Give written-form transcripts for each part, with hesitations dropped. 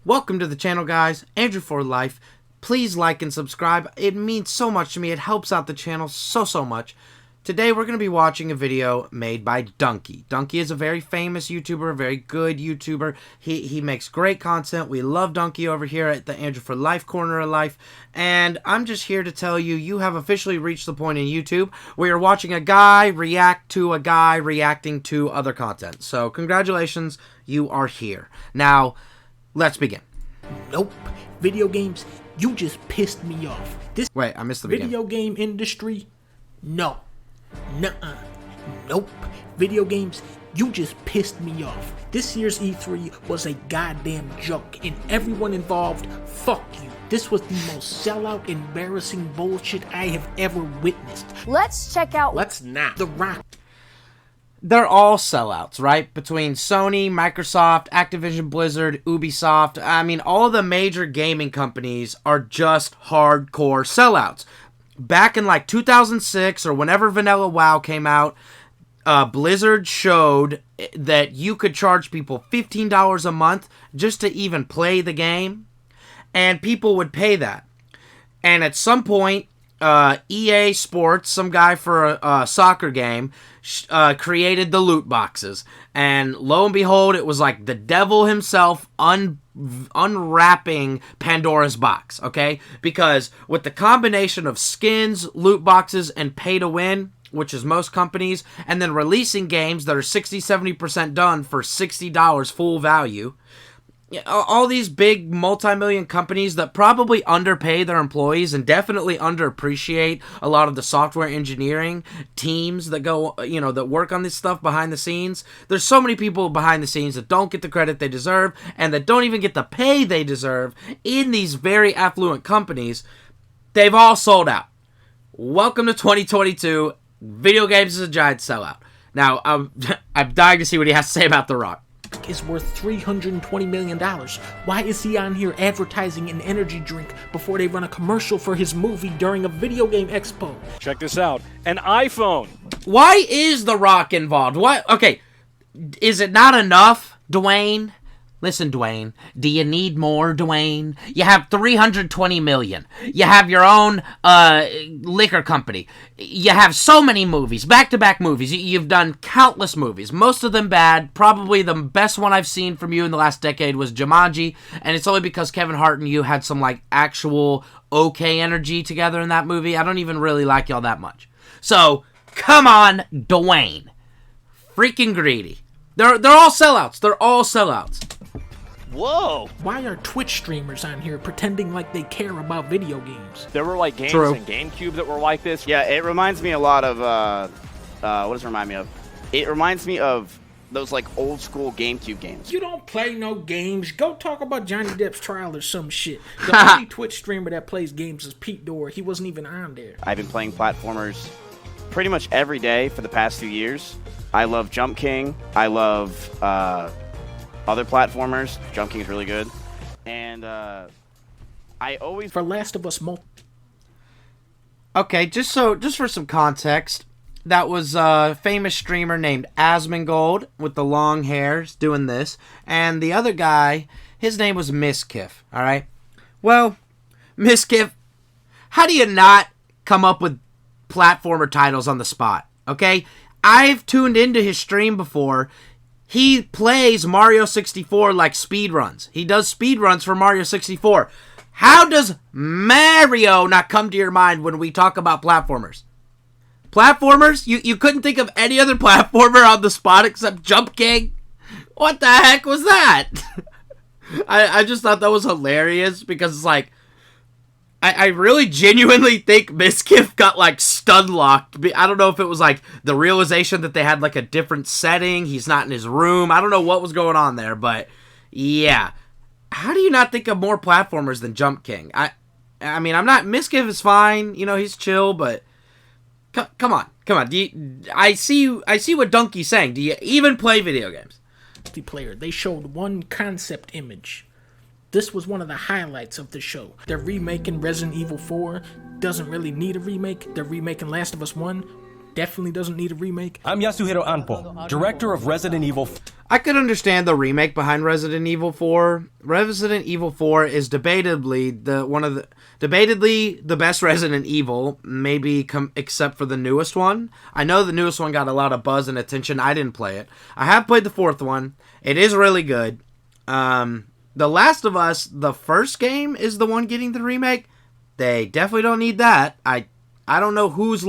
Welcome to the channel, guys. Andrew for life. Please like and subscribe. It means so much to me. It helps out the channel so much. Today we're going to be watching a video made by Dunkey. Dunkey is a very famous YouTuber, a very good YouTuber. He makes great content. We love Dunkey over here at the Andrew for Life corner of life. And I'm just here to tell you, you have officially reached the point in YouTube where you're watching a guy react to a guy reacting to other content. So congratulations, you are here. Now, let's begin. Nope. Video games, you just pissed me off. Wait, I missed the video beginning. game industry, no. Nuh-uh. Nope. Video games, you just pissed me off. This year's E3 was a goddamn joke, and everyone involved, fuck you. This was the most sellout, embarrassing bullshit I have ever witnessed. Let's check out. Let's not. The Rock. They're all sellouts, right? Between Sony, Microsoft, Activision Blizzard, Ubisoft. I mean, all the major gaming companies are just hardcore sellouts. Back in like 2006 or whenever Vanilla WoW came out, Blizzard showed that you could charge people $15 a month just to even play the game, and people would pay that. And at some point, EA Sports, some guy for a soccer game, created the loot boxes. And lo and behold, it was like the devil himself unwrapping Pandora's box, okay? Because with the combination of skins, loot boxes, and pay to win, which is most companies, and then releasing games that are 60-70% done for $60 full value, all these big multi-million companies that probably underpay their employees and definitely underappreciate a lot of the software engineering teams that go, that work on this stuff behind the scenes. There's so many people behind the scenes that don't get the credit they deserve and that don't even get the pay they deserve in these very affluent companies. They've all sold out. Welcome to 2022. Video games is a giant sellout. Now, I'm dying to see what he has to say about The Rock. Is worth $320 million. Why is he on here advertising an energy drink before they run a commercial for his movie during a video game expo? Check this out. An iPhone. Why is The Rock involved? What? Okay, is it not enough, Dwayne? Listen, Dwayne, do you need more, Dwayne? You have $320 million. You have your own liquor company. You have so many movies, back-to-back movies. You've done countless movies, most of them bad. Probably the best one I've seen from you in the last decade was Jumanji, and it's only because Kevin Hart and you had some, like, actual okay energy together in that movie. I don't even really like y'all that much. So, come on, Dwayne. Freaking greedy. They're all sellouts. They're all sellouts. Whoa! Why are Twitch streamers on here pretending like they care about video games? There were like games True. and GameCube that were like this. Yeah, it reminds me a lot of, what does it remind me of? It reminds me of those, like, old school GameCube games. You don't play no games. Go talk about Johnny Depp's trial or some shit. The only Twitch streamer that plays games is Pete Dorr. He wasn't even on there. I've been playing platformers pretty much every day for the past few years. I love Jump King. I love, other platformers. Jump King is really good. And, I always... For Last of Us Okay, just for some context, that was a famous streamer named Asmongold with the long hairs doing this, and the other guy, his name was Miskiff, alright? Well, Miskiff, how do you not come up with platformer titles on the spot, okay? I've tuned into his stream before. He plays Mario 64 like speedruns. He does speedruns for Mario 64. How does Mario not come to your mind when we talk about platformers? Platformers? You couldn't think of any other platformer on the spot except Jump King? What the heck was that? I just thought that was hilarious because it's like, I really genuinely think Miskiff got, like, stun-locked. I don't know if it was, like, the realization that they had, like, a different setting. He's not in his room. I don't know what was going on there, but, yeah. How do you not think of more platformers than Jump King? I mean, Miskiff is fine. He's chill, but come on. I see what Dunkey's saying. Do you even play video games? Player. They showed one concept image. This was one of the highlights of the show. They're remaking Resident Evil 4. Doesn't really need a remake. They're remaking Last of Us 1. definitely doesn't need a remake. I'm Yasuhiro Anpo, director of Resident Evil. I could understand the remake behind Resident Evil 4. Resident Evil 4 is debatably the best Resident Evil, maybe except for the newest one. I know the newest one got a lot of buzz and attention. I didn't play it. I have played the fourth one. It is really good. The Last of Us, the first game, is the one getting the remake. They definitely don't need that. I don't know who's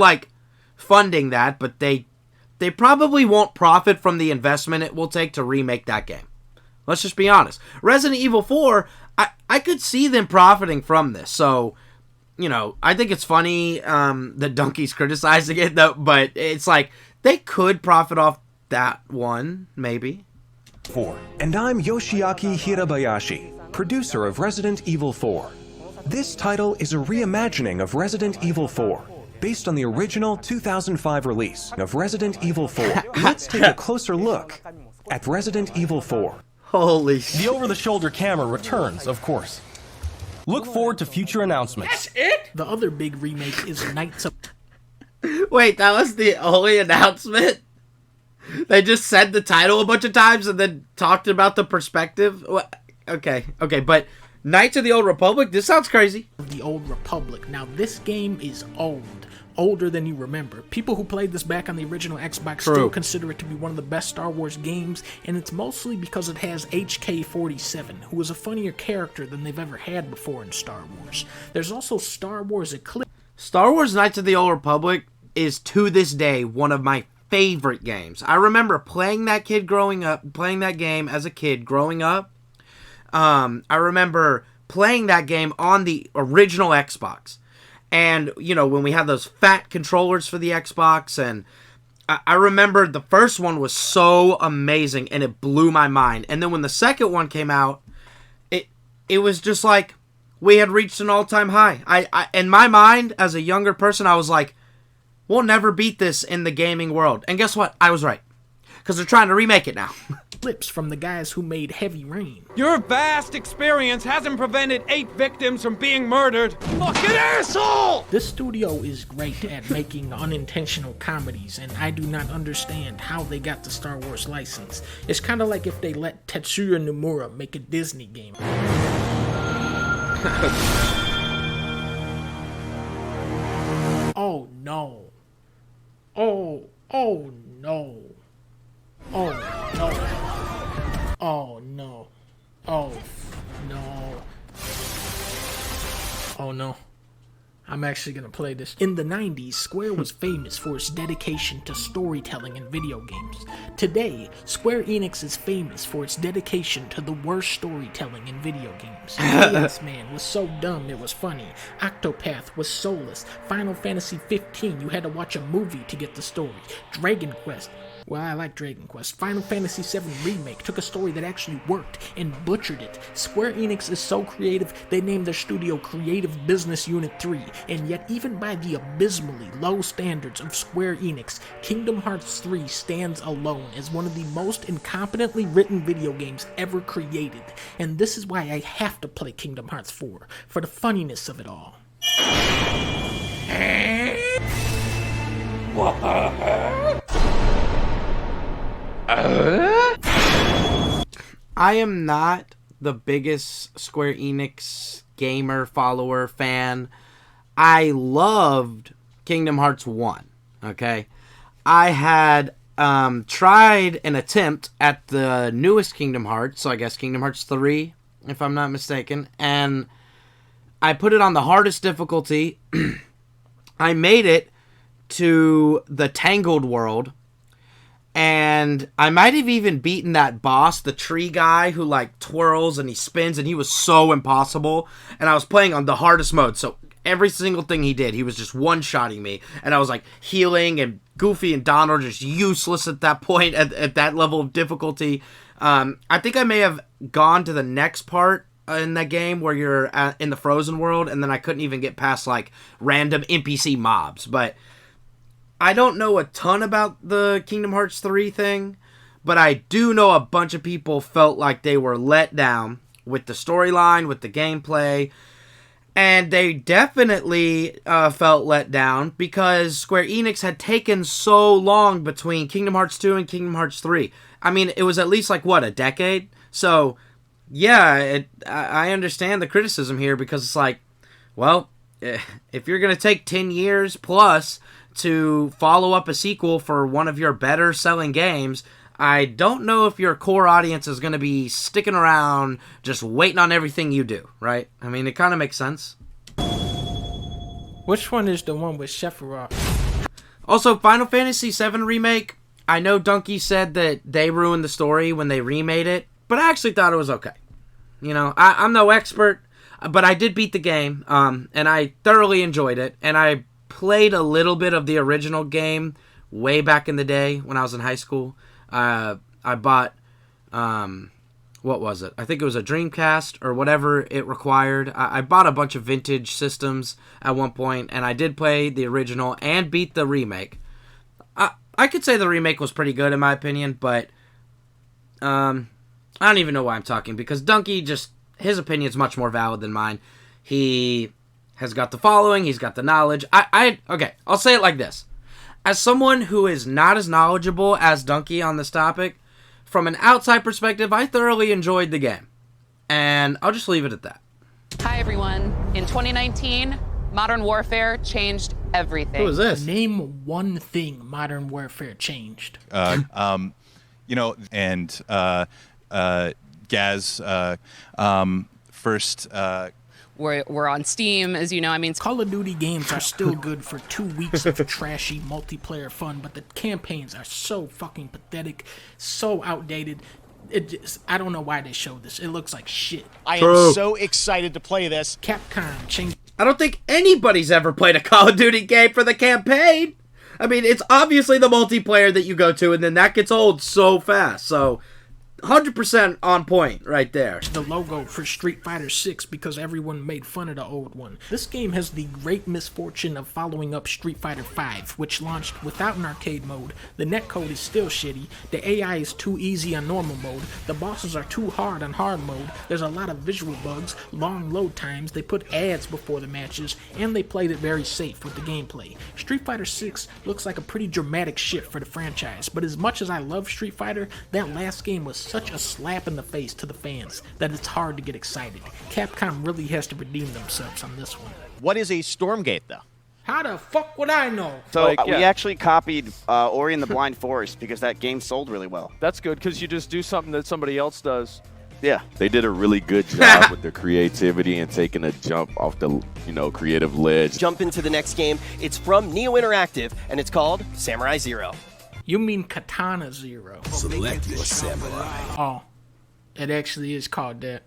funding that, but they probably won't profit from the investment it will take to remake that game. Let's just be honest. Resident Evil 4, I could see them profiting from this. So, I think it's funny that Dunkey's criticizing it, though, but it's they could profit off that one, maybe. 4. And I'm Yoshiaki Hirabayashi, producer of Resident Evil 4. This title is a reimagining of Resident Evil 4, based on the original 2005 release of Resident Evil 4. Let's take a closer look at Resident Evil 4. Holy shit. The over-the-shoulder camera returns, of course. Look forward to future announcements. That's it? The other big remake is Knights of... Wait, that was the only announcement? They just said the title a bunch of times and then talked about the perspective? Okay, but Knights of the Old Republic? This sounds crazy. The Old Republic. Now, this game is old. Older than you remember. People who played this back on the original Xbox still consider it to be one of the best Star Wars games, and it's mostly because it has HK-47, who is a funnier character than they've ever had before in Star Wars. There's also Star Wars Eclipse. Star Wars Knights of the Old Republic is, to this day, one of my favorite games. I remember playing that game as a kid growing up. I remember playing that game on the original Xbox. And, when we had those fat controllers for the Xbox, and I remember the first one was so amazing, and it blew my mind. And then when the second one came out, it was just like we had reached an all-time high. I in my mind, as a younger person, I was like, we'll never beat this in the gaming world. And guess what? I was right. Because they're trying to remake it now. Clips from the guys who made Heavy Rain. Your vast experience hasn't prevented 8 victims from being murdered. Fucking asshole! This studio is great at making unintentional comedies, and I do not understand how they got the Star Wars license. It's kind of like if they let Tetsuya Nomura make a Disney game. Oh no. Oh no. Oh no. Oh no. Oh no. Oh no. I'm actually gonna play this. In the 90s, Square was famous for its dedication to storytelling in video games. Today, Square Enix is famous for its dedication to the worst storytelling in video games. Chaos Man was so dumb it was funny. Octopath was soulless. Final Fantasy 15, you had to watch a movie to get the story. Dragon Quest. Well, I like Dragon Quest. Final Fantasy VII Remake took a story that actually worked and butchered it. Square Enix is so creative, they named their studio Creative Business Unit 3, and yet even by the abysmally low standards of Square Enix, Kingdom Hearts 3 stands alone as one of the most incompetently written video games ever created. And this is why I have to play Kingdom Hearts 4, for the funniness of it all. I am not the biggest Square Enix gamer, follower, fan. I loved Kingdom Hearts 1, okay? I had tried an attempt at the newest Kingdom Hearts, so I guess Kingdom Hearts 3, if I'm not mistaken, and I put it on the hardest difficulty. I made it to the Tangled world, and I might have even beaten that boss, the tree guy who twirls and he spins, and he was so impossible. And I was playing on the hardest mode, so every single thing he did, he was just one-shotting me. And I was healing, and Goofy and Donald are just useless at that point, at that level of difficulty. I think I may have gone to the next part in that game where you're in the frozen world, and then I couldn't even get past random NPC mobs. But I don't know a ton about the Kingdom Hearts 3 thing, but I do know a bunch of people felt like they were let down with the storyline, with the gameplay. And they definitely felt let down because Square Enix had taken so long between Kingdom Hearts 2 and Kingdom Hearts 3. I mean, it was at least like, what, a decade? So, yeah, I understand the criticism here because it's like, well, if you're going to take 10 years plus to follow up a sequel for one of your better selling games, I don't know if your core audience is going to be sticking around just waiting on everything you do, right? I mean, it kind of makes sense. Which one is the one with Sephiroth? Also, Final Fantasy VII Remake, I know Dunkey said that they ruined the story when they remade it, but I actually thought it was okay. You know, I'm no expert, but I did beat the game, and I thoroughly enjoyed it, and I played a little bit of the original game way back in the day when I was in high school. I bought, what was it? I think it was a Dreamcast or whatever it required. I bought a bunch of vintage systems at one point, and I did play the original and beat the remake. I could say the remake was pretty good in my opinion, but I don't even know why I'm talking, because Dunkey his opinion is much more valid than mine. He has got the following, he's got the knowledge. Okay, I'll say it like this. As someone who is not as knowledgeable as Dunkey on this topic, from an outside perspective, I thoroughly enjoyed the game. And I'll just leave it at that. Hi, everyone. In 2019, Modern Warfare changed everything. Who is this? Name one thing Modern Warfare changed. You know, and Gaz, first... We're on Steam, as you know. I mean, Call of Duty games are still good for 2 weeks of trashy multiplayer fun, but the campaigns are so fucking pathetic, so outdated. I don't know why they show this. It looks like shit. I am so excited to play this. Capcom changed. I don't think anybody's ever played a Call of Duty game for the campaign. I mean, it's obviously the multiplayer that you go to, and then that gets old so fast. So 100% on point right there. The logo for Street Fighter 6 because everyone made fun of the old one. This game has the great misfortune of following up Street Fighter 5, which launched without an arcade mode. The netcode is still shitty, the AI is too easy on normal mode, the bosses are too hard on hard mode, there's a lot of visual bugs, long load times, they put ads before the matches, and they played it very safe with the gameplay. Street Fighter 6 looks like a pretty dramatic shift for the franchise, but as much as I love Street Fighter, that last game was such a slap in the face to the fans that it's hard to get excited. Capcom really has to redeem themselves on this one. What is a Stormgate, though? How the fuck would I know? So we actually copied Ori and the Blind Forest because that game sold really well. That's good, because you just do something that somebody else does. Yeah. They did a really good job with their creativity and taking a jump off the, creative ledge. Jump into the next game. It's from Neo Interactive, and it's called Samurai Zero. You mean Katana Zero. Select your samurai. Oh, it actually is called that.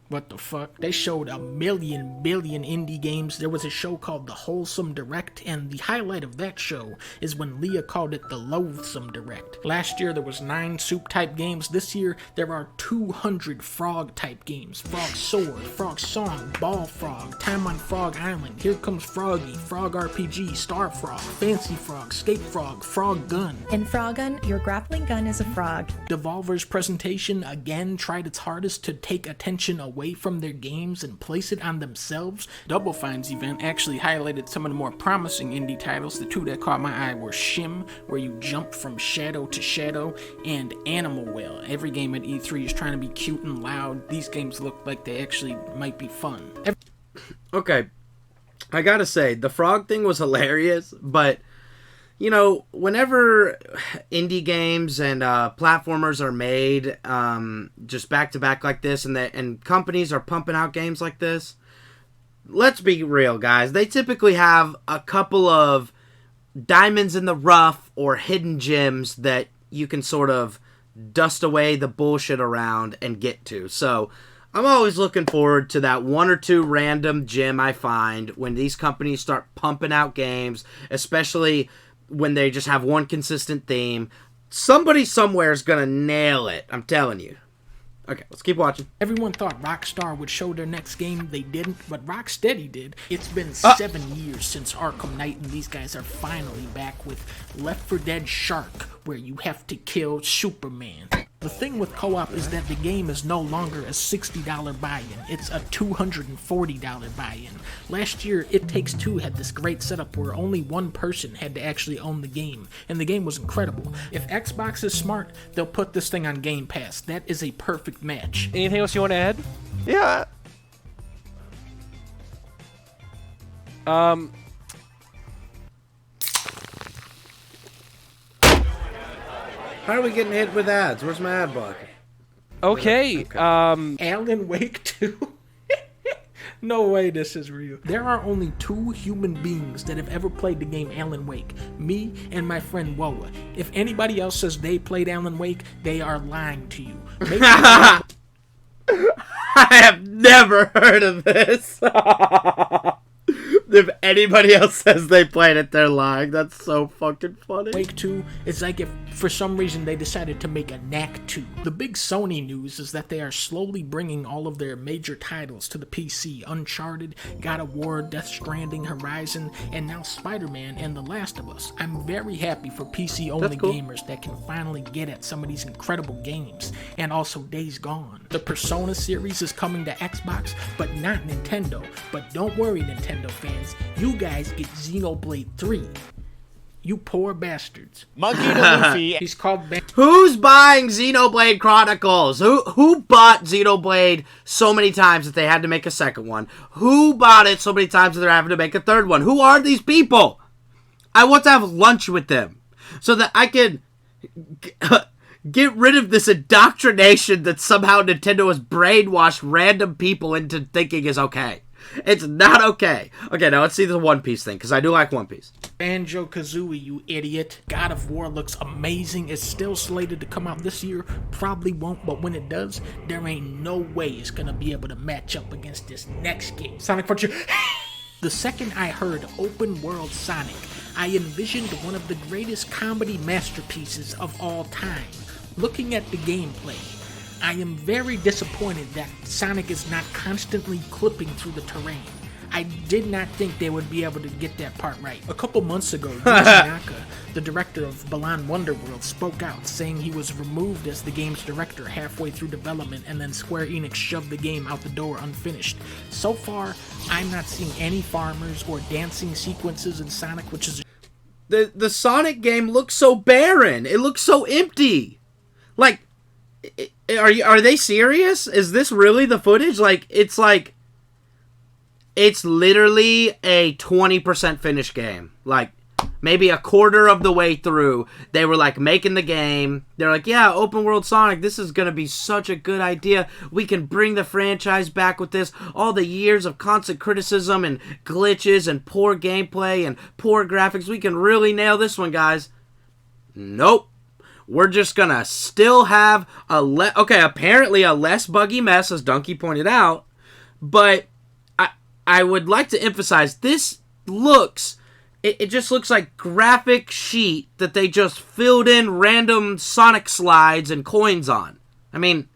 What the fuck? They showed a billion indie games. There was a show called The Wholesome Direct, and the highlight of that show is when Leah called it the Loathsome Direct. Last year there was 9 soup-type games. This year there are 200 frog-type games. Frog Sword, Frog Song, Ball Frog, Time on Frog Island, Here Comes Froggy, Frog RPG, Star Frog, Fancy Frog, Skate Frog, Frog Gun. In Froggun, your grappling gun is a frog. Devolver's presentation again tried its hardest to take attention away from their games and place it on themselves. Double Fine's event actually highlighted some of the more promising indie titles. The 2 that caught my eye were Shim, where you jump from shadow to shadow, and Animal Whale. Every game at E3 is trying to be cute and loud. These games look like they actually might be fun. Okay, I gotta say, the frog thing was hilarious, but whenever indie games and platformers are made just back to back like this, and companies are pumping out games like this, let's be real, guys. They typically have a couple of diamonds in the rough or hidden gems that you can sort of dust away the bullshit around and get to. So I'm always looking forward to that 1 or 2 random gem I find when these companies start pumping out games, especially when they just have one consistent theme. Somebody somewhere is gonna nail it, I'm telling you. Okay, let's keep watching. Everyone thought Rockstar would show their next game. They didn't, but Rocksteady did. It's been 7 years since Arkham Knight, and these guys are finally back with Left 4 Dead Shark, where you have to kill Superman. The thing with co-op is that the game is no longer a $60 buy-in, it's a $240 buy-in. Last year, It Takes Two had this great setup where only one person had to actually own the game, and the game was incredible. If Xbox is smart, they'll put this thing on Game Pass. That is a perfect match. Anything else you want to add? Yeah. How are we getting hit with ads? Where's my ad blocker? Okay. Alan Wake 2? No way this is real. There are only 2 human beings that have ever played the game Alan Wake. Me and my friend Woa. If anybody else says they played Alan Wake, they are lying to you. I have never heard of this. If anybody else says they played it, they're lying. That's so fucking funny. Wake 2 is like if for some reason they decided to make a Knack 2. The big Sony news is that they are slowly bringing all of their major titles to the PC. Uncharted, God of War, Death Stranding, Horizon, and now Spider-Man and The Last of Us. I'm very happy for PC-only gamers that can finally get at some of these incredible games. And also Days Gone. The Persona series is coming to Xbox, but not Nintendo. But don't worry, Nintendo fans. You guys get Xenoblade 3. You poor bastards. Monkey to Luffy. He's called Who's buying Xenoblade Chronicles? Who bought Xenoblade so many times that they had to make a second one? Who bought it so many times that they're having to make a third one? Who are these people? I want to have lunch with them so that I can get rid of this indoctrination that somehow Nintendo has brainwashed random people into thinking is okay. It's not okay. Okay, now let's see the One Piece thing, because I do like One Piece. Banjo-Kazooie, you idiot. God of War looks amazing. It's still slated to come out this year. Probably won't, but when it does, there ain't no way it's gonna be able to match up against this next game. Sonic Frontier. The second I heard open world Sonic, I envisioned one of the greatest comedy masterpieces of all time. Looking at the gameplay, I am very disappointed that Sonic is not constantly clipping through the terrain. I did not think they would be able to get that part right. A couple months ago, Yuji Naka, the director of Balan Wonderworld, spoke out, saying he was removed as the game's director halfway through development, and then Square Enix shoved the game out the door unfinished. So far, I'm not seeing any farmers or dancing sequences in Sonic, which is... The Sonic game looks so barren. It looks so empty. Like... Are they serious? Is this really the footage? It's literally a 20% finished game. Like, maybe a quarter of the way through, they were like making the game. They're like, yeah, open world Sonic, this is gonna be such a good idea. We can bring the franchise back with this. All the years of constant criticism and glitches and poor gameplay and poor graphics, we can really nail this one, guys. Nope. We're just gonna still have apparently a less buggy mess, as Dunkey pointed out, but I would like to emphasize, this looks, it just looks like graphic sheet that they just filled in random Sonic slides and coins on. I mean,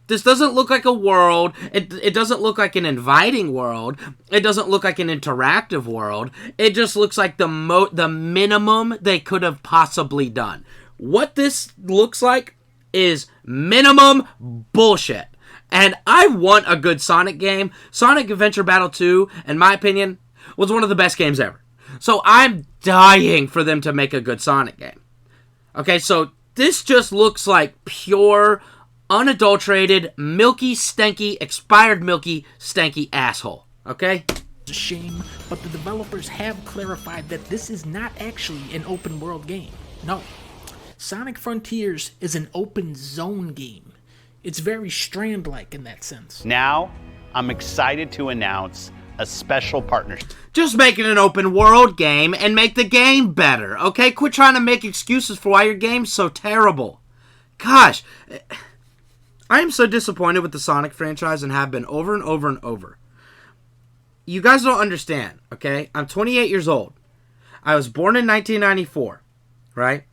this doesn't look like a world, it doesn't look like an inviting world, it doesn't look like an interactive world, it just looks like the minimum they could have possibly done. What this looks like is minimum bullshit. And I want a good Sonic game. Sonic Adventure Battle 2, in my opinion, was one of the best games ever. So I'm dying for them to make a good Sonic game. Okay, so this just looks like pure, unadulterated, milky, stanky, expired milky, stanky asshole. Okay? It's a shame, but the developers have clarified that this is not actually an open world game. No. Sonic Frontiers is an open zone game. It's very Strand-like in that sense. Now, I'm excited to announce a special partnership. Just make it an open world game and make the game better, okay? Quit trying to make excuses for why your game's so terrible. Gosh, I am so disappointed with the Sonic franchise and have been over and over and over. You guys don't understand, okay? I'm 28 years old. I was born in 1994, right?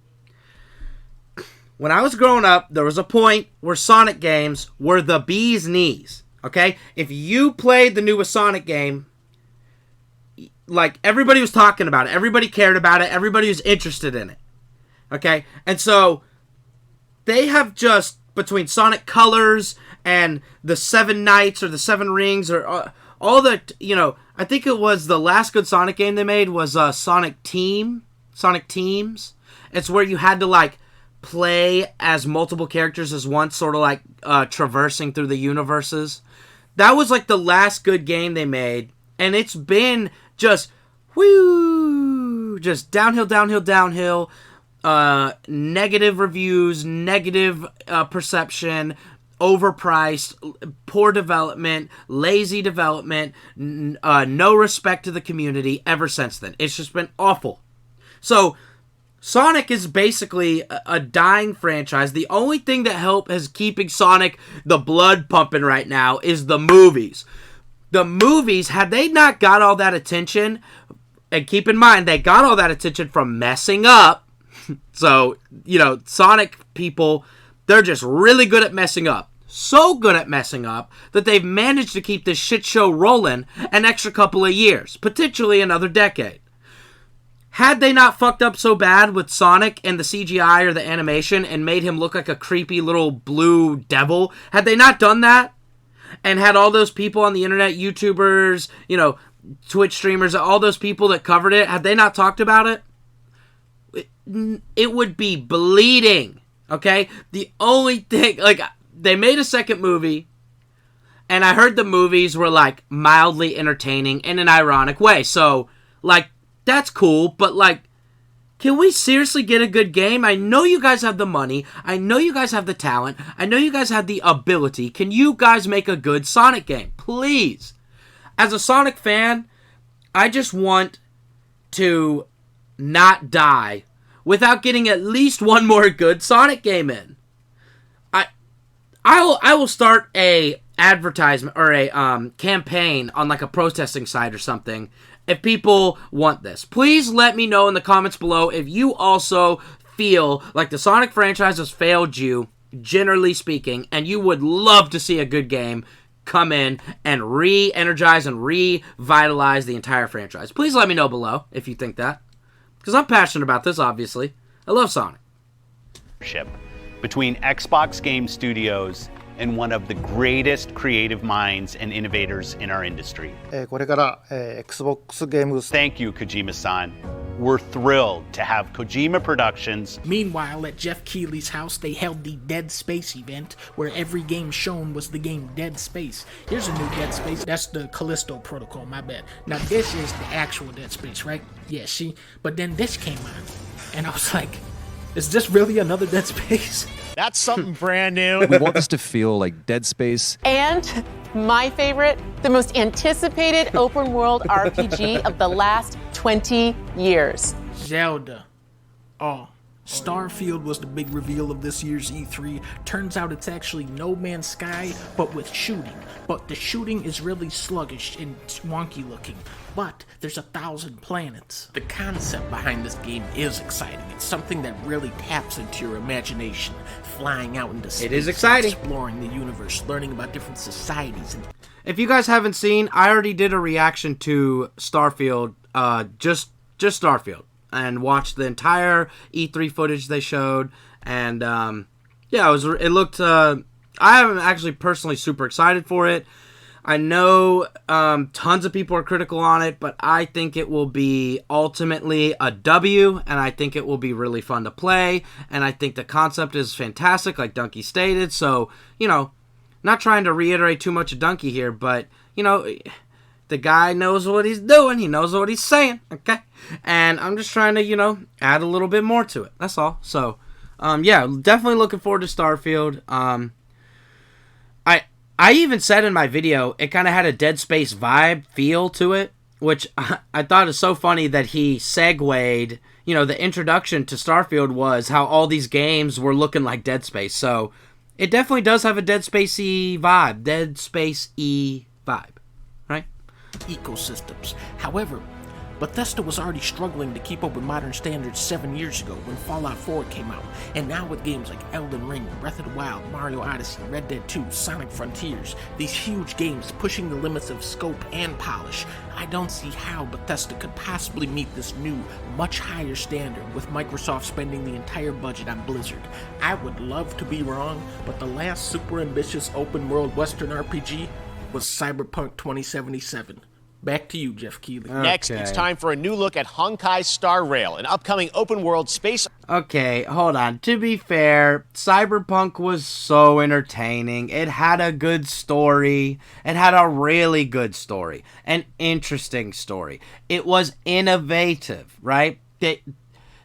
When I was growing up, there was a point where Sonic games were the bee's knees, okay? If you played the newest Sonic game, like, everybody was talking about it. Everybody cared about it. Everybody was interested in it, okay? And so, they have just between Sonic Colors and the 7 Knights or the 7 Rings or all the, I think it was the last good Sonic game they made was Sonic Teams. It's where you had to, like, play as multiple characters as once, sort of like traversing through the universes. That was, like, the last good game they made, and it's been just, just downhill, negative reviews, negative perception, overpriced, poor development, lazy development, no respect to the community ever since then. It's just been awful. So, Sonic is basically a dying franchise. The only thing that is keeping Sonic the blood pumping right now is the movies. The movies, had they not got all that attention, and keep in mind, they got all that attention from messing up. So, Sonic people, they're just really good at messing up. So good at messing up that they've managed to keep this shit show rolling an extra couple of years, potentially another decade. Had they not fucked up so bad with Sonic and the CGI or the animation and made him look like a creepy little blue devil, had they not done that and had all those people on the internet, YouTubers, Twitch streamers, all those people that covered it, had they not talked about it, it would be bleeding, okay? The only thing, like, they made a second movie, and I heard the movies were, like, mildly entertaining in an ironic way, so, like, that's cool, but, like, can we seriously get a good game? I know you guys have the money. I know you guys have the talent. I know you guys have the ability. Can you guys make a good Sonic game? Please. As a Sonic fan, I just want to not die without getting at least one more good Sonic game in. I will start a advertisement or a campaign on, like, a protesting site or something if people want this. Please let me know in the comments below if you also feel like the Sonic franchise has failed you, generally speaking, and you would love to see a good game come in and re-energize and revitalize the entire franchise. Please let me know below if you think that, because I'm passionate about this, obviously. I love Sonic. Between Xbox Game Studios and one of the greatest creative minds and innovators in our industry. これから Xbox ゲーム Thank you, Kojima-san. We're thrilled to have Kojima Productions. Meanwhile, at Jeff Keighley's house, they held the Dead Space event, where every game shown was the game Dead Space. Here's a new Dead Space. That's the Callisto Protocol, my bad. Now, this is the actual Dead Space, right? Yeah, see? But then this came on, and I was like, is this really another Dead Space? That's something brand new. We want this to feel like Dead Space. And my favorite, the most anticipated open world RPG of the last 20 years. Zelda. Oh, Starfield was the big reveal of this year's E3. Turns out it's actually No Man's Sky, but with shooting. But the shooting is really sluggish and wonky looking. But there's 1,000 planets. The concept behind this game is exciting. It's something that really taps into your imagination. Flying out into space. It is exciting. Exploring the universe, learning about different societies. If you guys haven't seen, I already did a reaction to Starfield, just Starfield, and watched the entire E3 footage they showed, and yeah, it looked. I am actually personally super excited for it. I know tons of people are critical on it, but I think it will be ultimately a W, and I think it will be really fun to play, and I think the concept is fantastic, like Dunkey stated. So, not trying to reiterate too much of Dunkey here, but, the guy knows what he's doing. He knows what he's saying, okay? And I'm just trying to, add a little bit more to it. That's all. So, yeah, definitely looking forward to Starfield. I even said in my video, it kind of had a Dead Space vibe feel to it, which I thought is so funny that he segued, the introduction to Starfield was how all these games were looking like Dead Space. So it definitely does have a Dead Space-y vibe. Dead Space-y vibe, right? Ecosystems. However, Bethesda was already struggling to keep up with modern standards 7 years ago when Fallout 4 came out, and now with games like Elden Ring, Breath of the Wild, Mario Odyssey, Red Dead 2, Sonic Frontiers, these huge games pushing the limits of scope and polish, I don't see how Bethesda could possibly meet this new, much higher standard with Microsoft spending the entire budget on Blizzard. I would love to be wrong, but the last super ambitious open world Western RPG was Cyberpunk 2077. Back to you, Jeff Keighley. Next, it's time for a new look at Honkai Star Rail, an upcoming open-world space... Okay, hold on. To be fair, Cyberpunk was so entertaining. It had a good story. It had a really good story. An interesting story. It was innovative, right?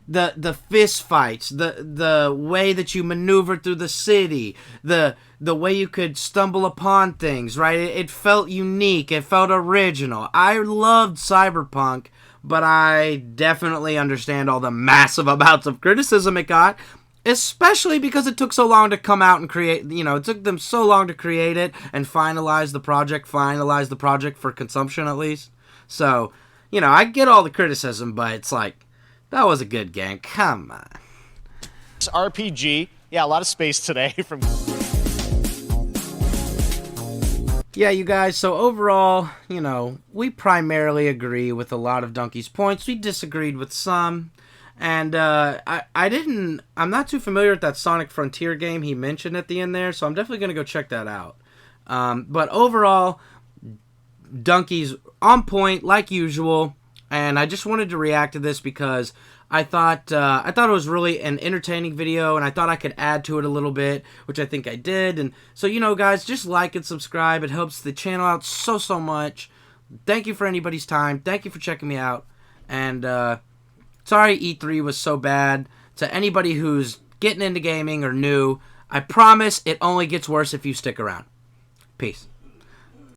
The fist fights, the way that you maneuver through the city, the way you could stumble upon things, right? It felt unique. It felt original. I loved Cyberpunk, but I definitely understand all the massive amounts of criticism it got, especially because it took so long to come out and create, it took them so long to create it and finalize the project for consumption at least. So, I get all the criticism, but it's like, that was a good game. Come on. RPG. Yeah, a lot of space today from... Yeah, you guys, so overall, we primarily agree with a lot of Dunkey's points. We disagreed with some. And I'm not too familiar with that Sonic Frontier game he mentioned at the end there, so I'm definitely going to go check that out. But overall, Dunkey's on point, like usual. And I just wanted to react to this because I thought it was really an entertaining video, and I thought I could add to it a little bit, which I think I did. And so, guys, just like and subscribe. It helps the channel out so much. Thank you for anybody's time. Thank you for checking me out. And sorry E3 was so bad. To anybody who's getting into gaming or new, I promise it only gets worse if you stick around. Peace.